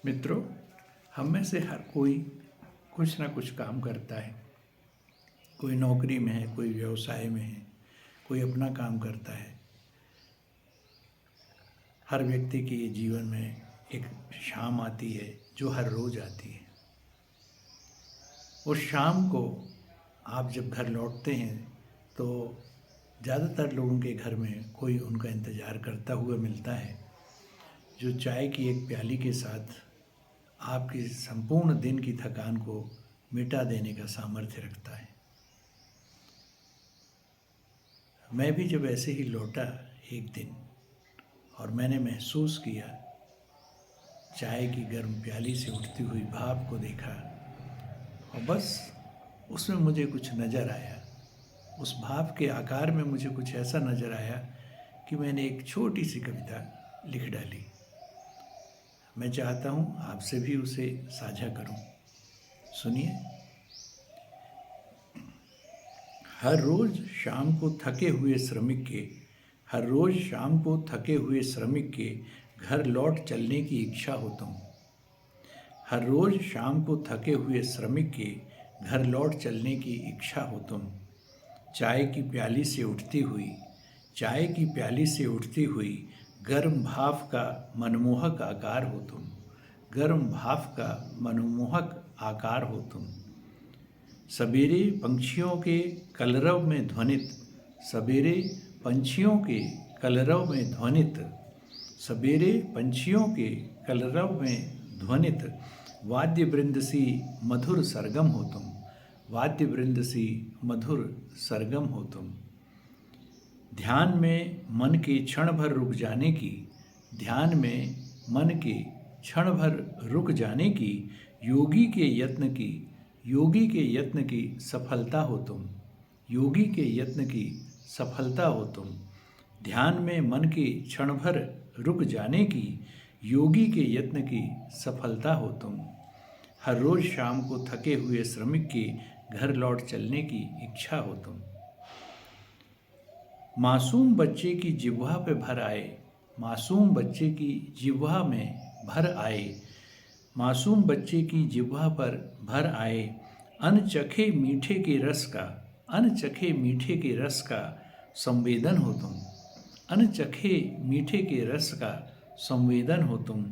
मित्रों, हम में से हर कोई कुछ ना कुछ काम करता है। कोई नौकरी में है, कोई व्यवसाय में है, कोई अपना काम करता है। हर व्यक्ति के जीवन में एक शाम आती है जो हर रोज़ आती है। उस शाम को आप जब घर लौटते हैं तो ज़्यादातर लोगों के घर में कोई उनका इंतज़ार करता हुआ मिलता है, जो चाय की एक प्याली के साथ आपकी संपूर्ण दिन की थकान को मिटा देने का सामर्थ्य रखता है। मैं भी जब ऐसे ही लौटा एक दिन और मैंने महसूस किया, चाय की गर्म प्याली से उठती हुई भाप को देखा और बस उसमें मुझे कुछ नज़र आया। उस भाप के आकार में मुझे कुछ ऐसा नज़र आया कि मैंने एक छोटी सी कविता लिख डाली। मैं चाहता हूँ आपसे भी उसे साझा करूँ। सुनिए। हर रोज़ शाम को थके हुए श्रमिक के हर रोज़ शाम को थके हुए श्रमिक के घर लौट चलने की इच्छा हो तुम। हर रोज़ शाम को थके हुए श्रमिक के घर लौट चलने की इच्छा हो तुम। चाय की प्याली से उठती हुई चाय की प्याली से उठती हुई गर्म भाप का मनमोहक आकार हो तुम। गर्म भाप का मनमोहक आकार हो तुम। सवेरे पंछियों के कलरव में ध्वनित सवेरे पंछियों के कलरव में ध्वनित सवेरे पंछियों के कलरव में ध्वनित वाद्य वृंद सी मधुर सरगम हो तुम। वाद्य वृंद सी मधुर सरगम हो तुम। ध्यान में मन के क्षण भर रुक जाने की ध्यान में मन के क्षण भर रुक जाने की योगी के यत्न की सफलता हो तुम। योगी के यत्न की सफलता हो तुम। ध्यान में मन के क्षण भर रुक जाने की योगी के यत्न की सफलता हो तुम। हर रोज़ शाम को थके हुए श्रमिक के घर लौट चलने की इच्छा हो तुम। मासूम बच्चे की जिह्वा पे भर आए मासूम बच्चे की जिह्वा में भर आए मासूम बच्चे की जिह्वा पर भर आए अनचखे मीठे के रस का अनचखे मीठे के रस का संवेदन हो तुम। अनचखे मीठे के रस का संवेदन हो तुम।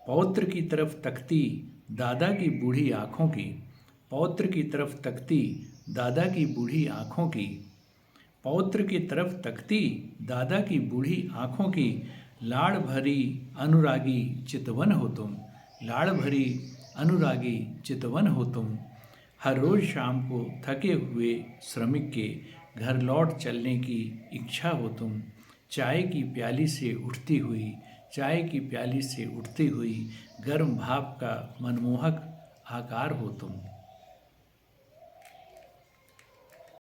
पौत्र की तरफ तकती दादा की बूढ़ी आँखों की पौत्र की तरफ तकती दादा की बूढ़ी आँखों की पौत्र की तरफ तकती दादा की बूढ़ी आँखों की लाड़ भरी अनुरागी चितवन हो तुम। लाड़ भरी अनुरागी चितवन हो तुम। हर रोज़ शाम को थके हुए श्रमिक के घर लौट चलने की इच्छा हो तुम। चाय की प्याली से उठती हुई चाय की प्याली से उठती हुई गर्म भाप का मनमोहक आकार हो तुम।